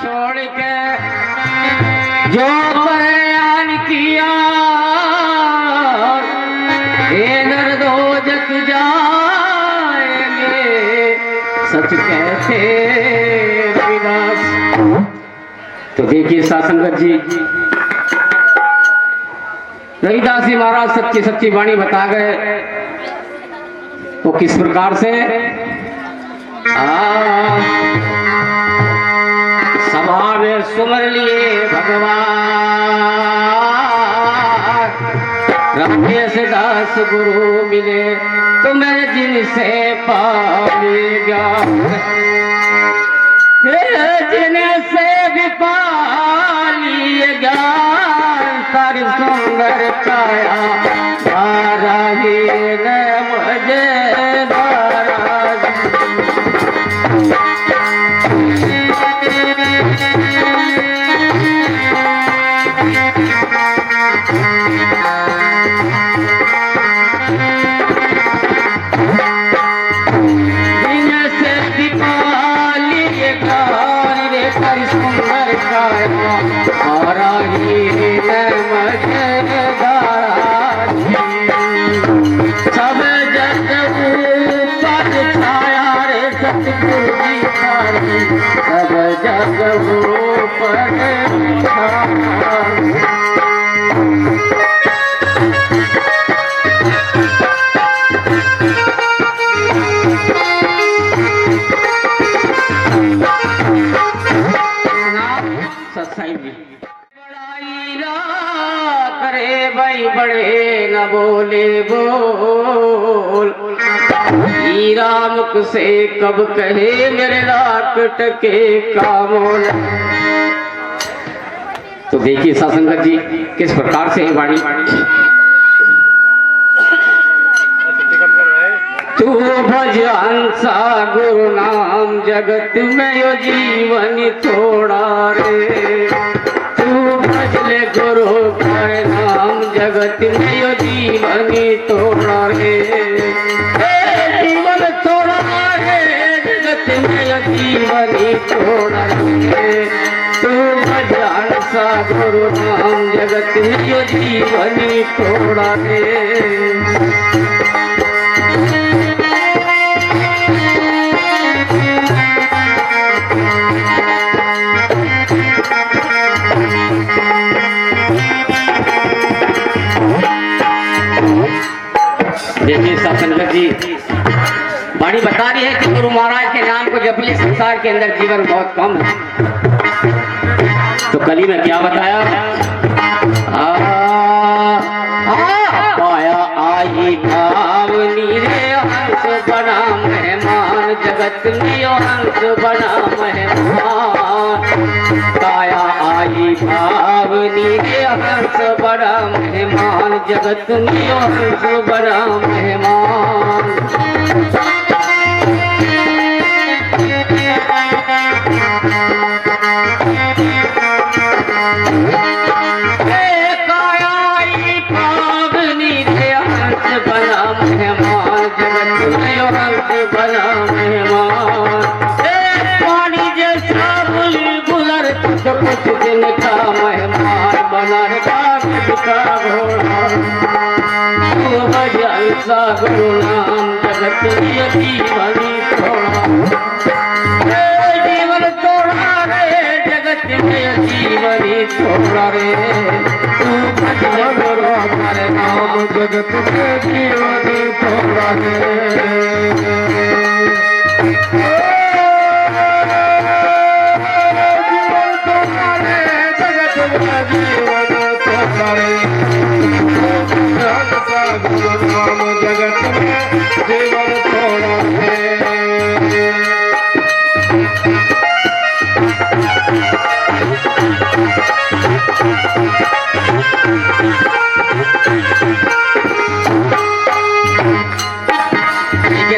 छोड़ के जो बयान किया ये दो जग जाएंगे सच कहते रविदास। तो देखिए सासंगत जी, रविदास जी महाराज सच्ची सच्ची वाणी बता गए। वो किस प्रकार से सभा में सुमर लिए भगवान रखे से दास गुरु मिले तो मैं जिनसे पालेगा जिनसे भी पालिएगा सारी सुंदर काया सारा ही बड़े न बोले बोल राम से कब कहे मेरे लाख टके का मोल। तो देखिए सासंगत जी किस प्रकार से वाणी। तू भज हंसा गुरु नाम जगत में यो जीवन थोड़ा रे। तू भज ले गुरु का नाम जगत में यो जीवन थोड़ा रे। जीवन थोड़ा रे जगत में यो जीवन थोड़ा रे। तू भज हंसा गुरु नाम जगत में यो जीवन थोड़ा रे। देखिए सासंगत जी वाणी बता रही है कि गुरु महाराज के नाम को जपले संसार के अंदर जीवन बहुत कम है। तो कली में क्या बताया पाया आई भावनी रे हंस बना मेहमान जगत में हंस बना मेहमान। काया आई भावनी रे हंस बड़ा मेहमान जगत में हंस बड़ा मेहमान। कुछ दिन का मेहमान बना का घोड़ा। तू भज हंसा गुरु नाम जगत में जीवन थोड़ा। जीवन थोड़ा रे जगत में जीवन थोड़ा रे। तू भज गुरु हमारे नाम जगत में जीवन थोड़ा रे।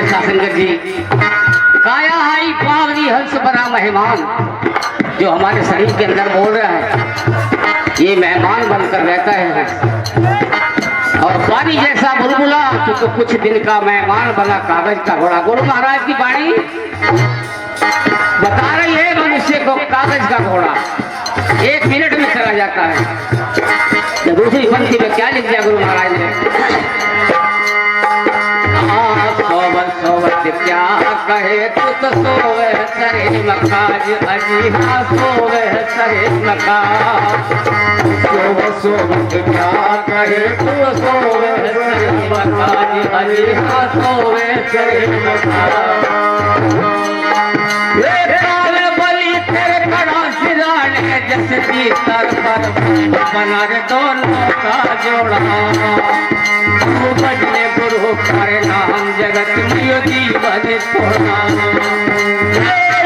सासंगत जी काया हाई पावनी हंस बना मेहमान जो हमारे शरीर के अंदर बोल रहा है ये मेहमान बनकर रहता है। और पानी जैसा बुलबुला तो कुछ दिन का मेहमान बना कागज का घोड़ा। गुरु महाराज की वाणी बता रही है मनुष्य को कागज का घोड़ा 1 मिनट में चला जाता है। तो दूसरी पंक्ति में क्या लिख दिया गुरु महाराज ने? सोवत क्या कहे तू तो सोवे सरे मकाज अजी हाँ सोवे सरे मकाज। सोवत क्या कहे तू सोवे सरे मकाज अजी हाँ सोवे सरे मकाज। जसती तर पर बना रे दोनों का जोड़ा। तू बजने गुरु करे नाम जगत में जीवन थोड़ा।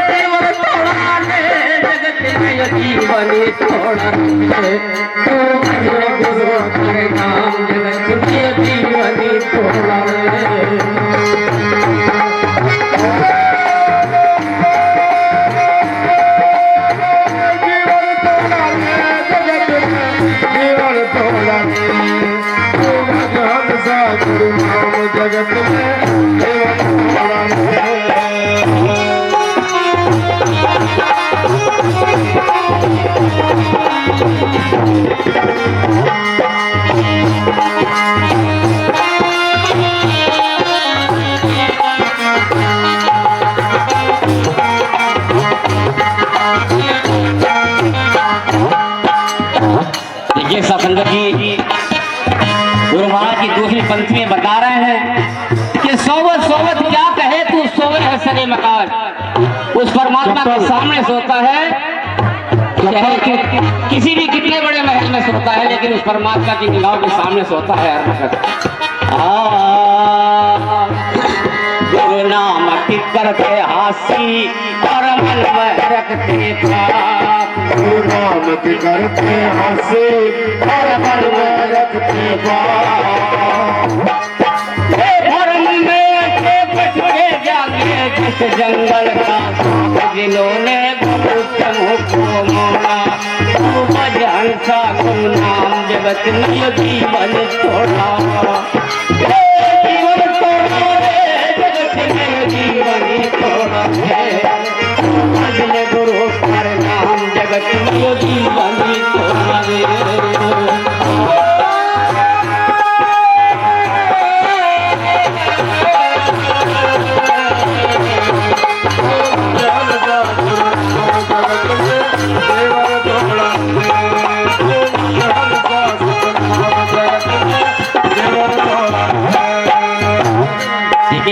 जीवन थोड़ा रे जगत में जीवन थोड़ा। तू बजने गुरु करे नाम जगत में जीवन थोड़ा। जगत में देखिए सत्संग जी गुरु महाराज की दूसरी पंक्ति में बता रहे हैं कि सोवत सोवत क्या कहे तू सोवे है सरे मकान। उस परमात्मा के सामने सोता है, चाहे कि किसी भी कितने बड़े महल में सोता है, लेकिन उस परमात्मा की निगाहों के सामने सोता है हर वक्त। गुरु नाम की करते हासी और मन में रखते पाप। गुरु नाम की करते हासी और मन में रखते पाप। धर्म में के बछड़े जागे जिस जंगल का जिन्होंने गुरु मुख को मोड़ा। तू भजन सा गुरु नाम जगत में जीवन छोड़ा। जीवन छोड़ा रे जगत में जीवन छोड़ा। भजन गुरु कर नाम जगत में जीवन छोड़ा।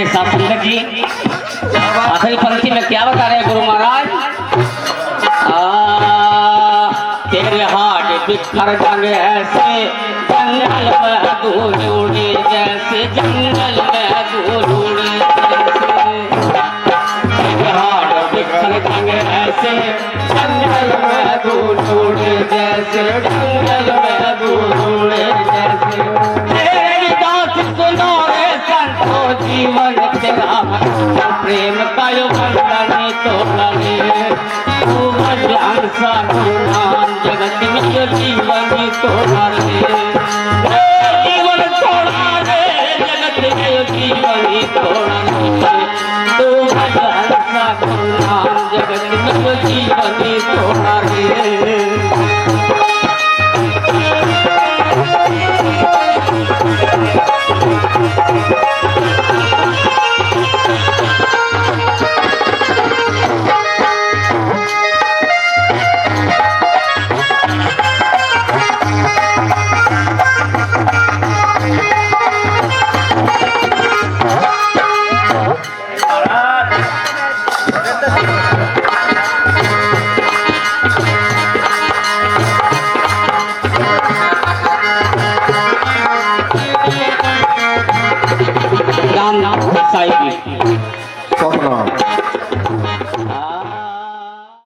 सत्संग जी आखिरी पंक्ति में क्या बता रहे हैं गुरु महाराज? तेरे हाथ बिखर जाएंगे ऐसे जंगल में दूर उड़े जैसे जंगल में दूर उड़े तेरे हाथ बिखर जाएंगे ऐसे जंगल में दूर उड़े जैसे जंगल में दूर उड़े जैसे। तेरी दास सुनो रे संतो जीवन तेरा प्रेम का यो बंधन तोड़े। तू भजन सा नाम जगत में यो जीवन तोड़े। जीवन तोड़ा रे जगत में यो जीवन तोड़े। तू भजन सा नाम जगत में यो जीवन तोड़े। राम नाम साई